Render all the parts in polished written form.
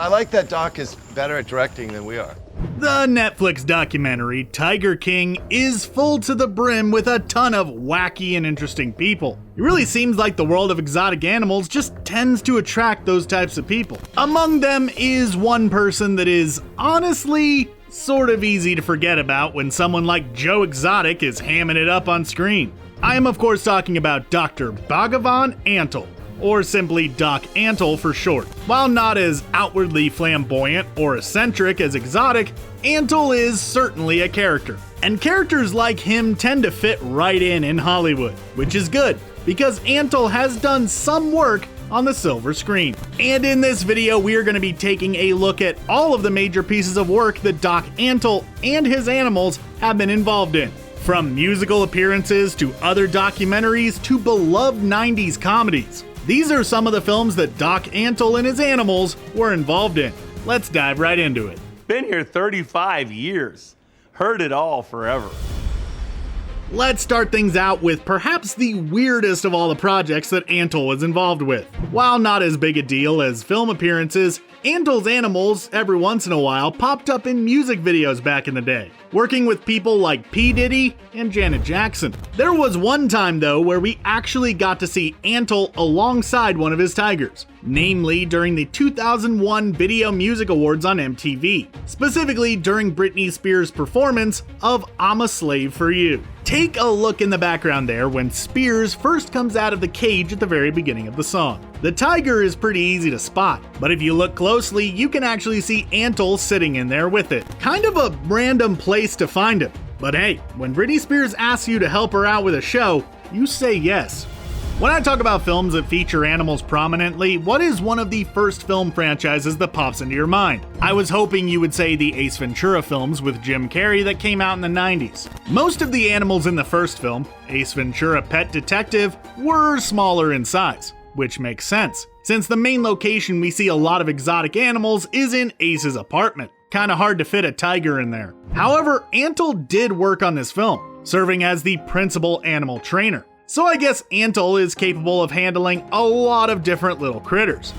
I like that Doc is better at directing than we are. The Netflix documentary Tiger King is full to the brim with a ton of wacky and interesting people. It really seems like the world of exotic animals just tends to attract those types of people. Among them is one person that is honestly sort of easy to forget about when someone like Joe Exotic is hamming it up on screen. I am of course talking about Doctor Bhagavan Antle, or simply Doc Antle for short. While not as outwardly flamboyant or eccentric as Exotic, Antle is certainly a character. And characters like him tend to fit right in Hollywood, which is good, because Antle has done some work on the silver screen. And in this video, we are going to be taking a look at all of the major pieces of work that Doc Antle and his animals have been involved in. From musical appearances to other documentaries to beloved 90s comedies. These are some of the films that Doc Antle and his animals were involved in. Let's dive right into it. Been here 35 years. Heard it all forever. Let's start things out with perhaps the weirdest of all the projects that Antle was involved with. While not as big a deal as film appearances, Antle's animals, every once in a while, popped up in music videos back in the day, working with people like P. Diddy and Janet Jackson. There was one time, though, where we actually got to see Antle alongside one of his tigers, namely during the 2001 Video Music Awards on MTV, specifically during Britney Spears' performance of I'm a Slave for You. Take a look in the background there when Spears first comes out of the cage at the very beginning of the song. The tiger is pretty easy to spot, but if you look closely, you can actually see Antle sitting in there with it. Kind of a random place to find him. But hey, when Britney Spears asks you to help her out with a show, you say yes. When I talk about films that feature animals prominently, what is one of the first film franchises that pops into your mind? I was hoping you would say the Ace Ventura films with Jim Carrey that came out in the 90s. Most of the animals in the first film, Ace Ventura: Pet Detective, were smaller in size, which makes sense, since the main location we see a lot of exotic animals is in Ace's apartment. Kinda hard to fit a tiger in there. However, Antle did work on this film, serving as the principal animal trainer. So I guess Antle is capable of handling a lot of different little critters.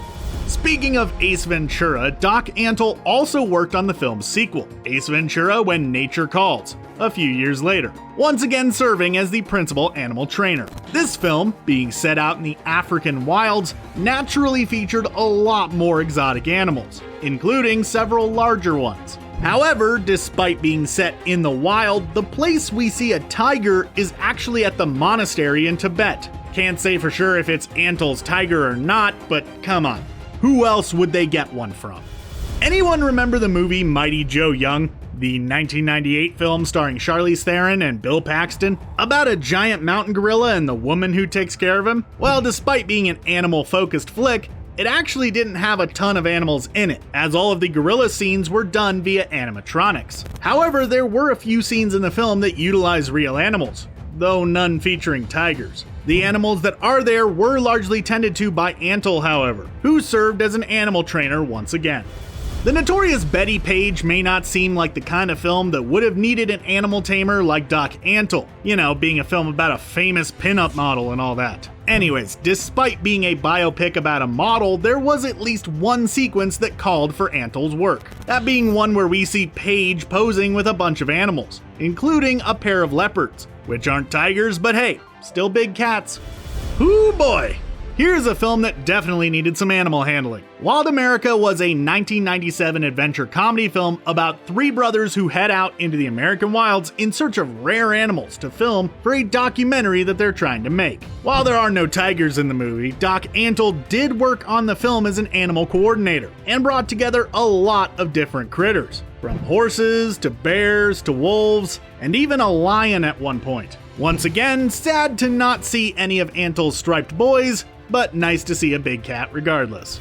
Speaking of Ace Ventura, Doc Antle also worked on the film's sequel, Ace Ventura: When Nature Calls, a few years later, once again serving as the principal animal trainer. This film, being set out in the African wilds, naturally featured a lot more exotic animals, including several larger ones. However, despite being set in the wild, the place we see a tiger is actually at the monastery in Tibet. Can't say for sure if it's Antle's tiger or not, but come on, who else would they get one from? Anyone remember the movie Mighty Joe Young? The 1998 film starring Charlize Theron and Bill Paxton, about a giant mountain gorilla and the woman who takes care of him? Well, despite being an animal-focused flick, it actually didn't have a ton of animals in it, as all of the gorilla scenes were done via animatronics. However, there were a few scenes in the film that utilize real animals, though none featuring tigers. The animals that are there were largely tended to by Antle, however, who served as an animal trainer once again. The notorious Bettie Page may not seem like the kind of film that would have needed an animal tamer like Doc Antle, you know, being a film about a famous pinup model and all that. Anyways, despite being a biopic about a model, there was at least one sequence that called for Antle's work. That being one where we see Page posing with a bunch of animals, including a pair of leopards, which aren't tigers, but hey, still big cats. Hoo boy! Here's a film that definitely needed some animal handling. Wild America was a 1997 adventure comedy film about three brothers who head out into the American wilds in search of rare animals to film for a documentary that they're trying to make. While there are no tigers in the movie, Doc Antle did work on the film as an animal coordinator and brought together a lot of different critters, from horses to bears to wolves, and even a lion at one point. Once again, sad to not see any of Antle's striped boys, but nice to see a big cat regardless.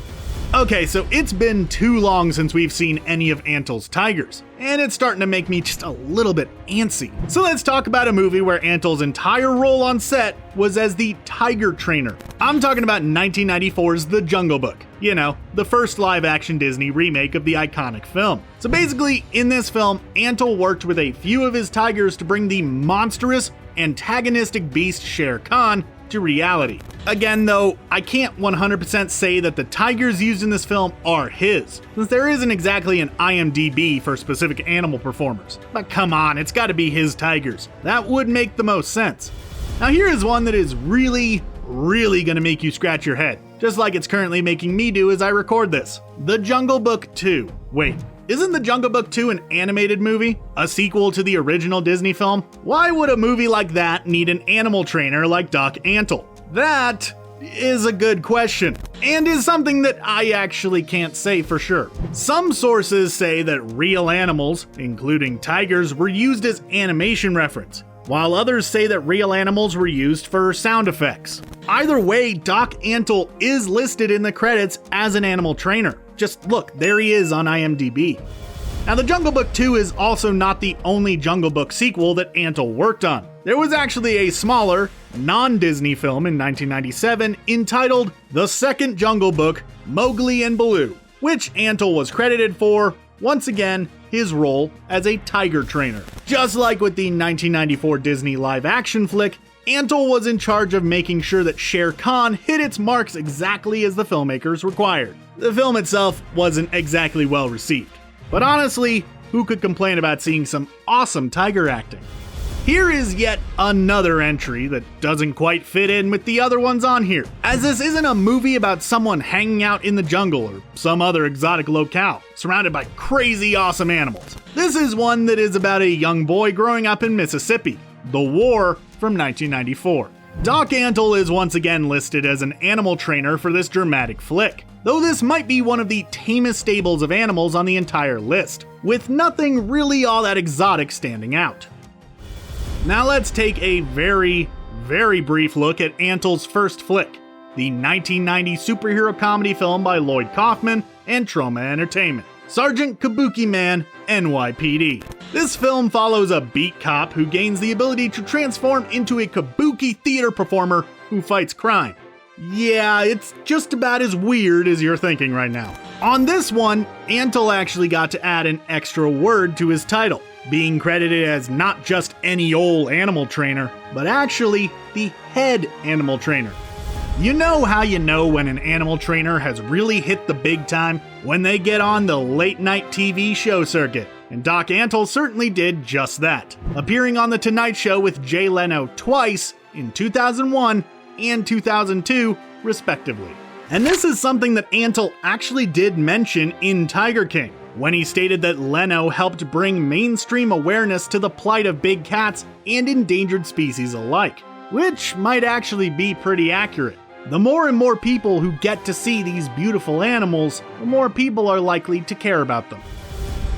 Okay, so it's been too long since we've seen any of Antle's tigers, and it's starting to make me just a little bit antsy. So let's talk about a movie where Antle's entire role on set was as the tiger trainer. I'm talking about 1994's The Jungle Book. You know, the first live-action Disney remake of the iconic film. So basically, in this film, Antle worked with a few of his tigers to bring the monstrous, antagonistic beast Shere Khan to reality. Again though, I can't 100% say that the tigers used in this film are his, since there isn't exactly an IMDb for specific animal performers. But come on, it's gotta be his tigers. That would make the most sense. Now here is one that is really gonna make you scratch your head, just like it's currently making me do as I record this. The Jungle Book 2. Wait, isn't The Jungle Book 2 an animated movie? A sequel to the original Disney film? Why would a movie like that need an animal trainer like Doc Antle? That is a good question, and is something that I actually can't say for sure. Some sources say that real animals, including tigers, were used as animation reference, while others say that real animals were used for sound effects. Either way, Doc Antle is listed in the credits as an animal trainer. Just look, there he is on IMDb. Now, The Jungle Book 2 is also not the only Jungle Book sequel that Antle worked on. There was actually a smaller, non-Disney film in 1997 entitled The Second Jungle Book, Mowgli and Blue, which Antle was credited for, once again, his role as a tiger trainer. Just like with the 1994 Disney live-action flick, Antle was in charge of making sure that Shere Khan hit its marks exactly as the filmmakers required. The film itself wasn't exactly well received, but honestly, who could complain about seeing some awesome tiger acting? Here is yet another entry that doesn't quite fit in with the other ones on here, as this isn't a movie about someone hanging out in the jungle or some other exotic locale, surrounded by crazy awesome animals. This is one that is about a young boy growing up in Mississippi, The War from 1994. Doc Antle is once again listed as an animal trainer for this dramatic flick, though this might be one of the tamest stables of animals on the entire list, with nothing really all that exotic standing out. Now let's take a very brief look at Antle's first flick, the 1990 superhero comedy film by Lloyd Kaufman and Troma Entertainment, Sergeant Kabukiman NYPD. This film follows a beat cop who gains the ability to transform into a kabuki theater performer who fights crime. Yeah, it's just about as weird as you're thinking right now. On this one, Antle actually got to add an extra word to his title, being credited as not just any old animal trainer, but actually the head animal trainer. You know how you know when an animal trainer has really hit the big time? When they get on the late night TV show circuit. And Doc Antle certainly did just that, appearing on The Tonight Show with Jay Leno twice in 2001 and 2002, respectively. And this is something that Antle actually did mention in Tiger King, when he stated that Leno helped bring mainstream awareness to the plight of big cats and endangered species alike, which might actually be pretty accurate. The more and more people who get to see these beautiful animals, the more people are likely to care about them.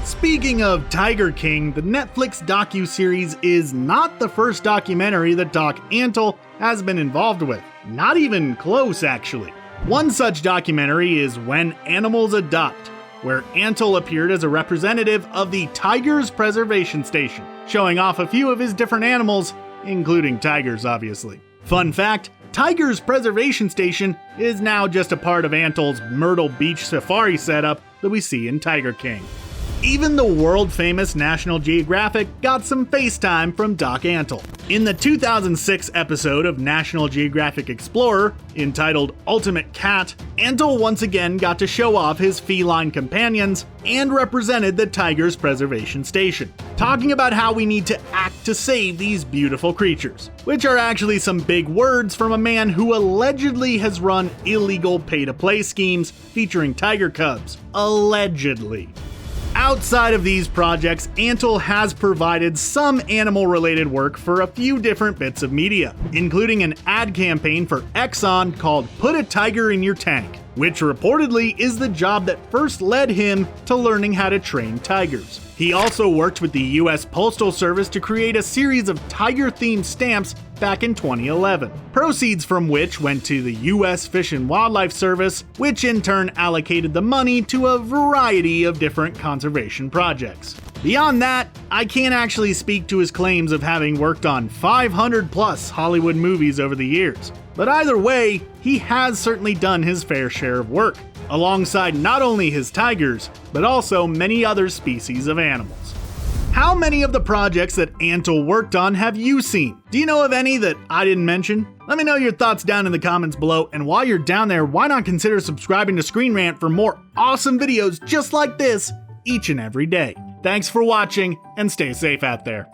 Speaking of Tiger King, the Netflix docuseries is not the first documentary that Doc Antle has been involved with. Not even close, actually. One such documentary is When Animals Adopt, where Antle appeared as a representative of the Tigers Preservation Station, showing off a few of his different animals, including tigers, obviously. Fun fact, Tigers Preservation Station is now just a part of Antle's Myrtle Beach safari setup that we see in Tiger King. Even the world-famous National Geographic got some FaceTime from Doc Antle. In the 2006 episode of National Geographic Explorer, entitled Ultimate Cat, Antle once again got to show off his feline companions and represented the Tigers Preservation Station, talking about how we need to act to save these beautiful creatures, which are actually some big words from a man who allegedly has run illegal pay-to-play schemes featuring tiger cubs. Allegedly. Outside of these projects, Antle has provided some animal-related work for a few different bits of media, including an ad campaign for Exxon called Put a Tiger in Your Tank, which reportedly is the job that first led him to learning how to train tigers. He also worked with the US Postal Service to create a series of tiger-themed stamps back in 2011, proceeds from which went to the US Fish and Wildlife Service, which in turn allocated the money to a variety of different conservation projects. Beyond that, I can't actually speak to his claims of having worked on 500 plus Hollywood movies over the years, but either way, he has certainly done his fair share of work, alongside not only his tigers, but also many other species of animals. How many of the projects that Antle worked on have you seen? Do you know of any that I didn't mention? Let me know your thoughts down in the comments below, and while you're down there, why not consider subscribing to ScreenRant for more awesome videos just like this each and every day. Thanks for watching, and stay safe out there.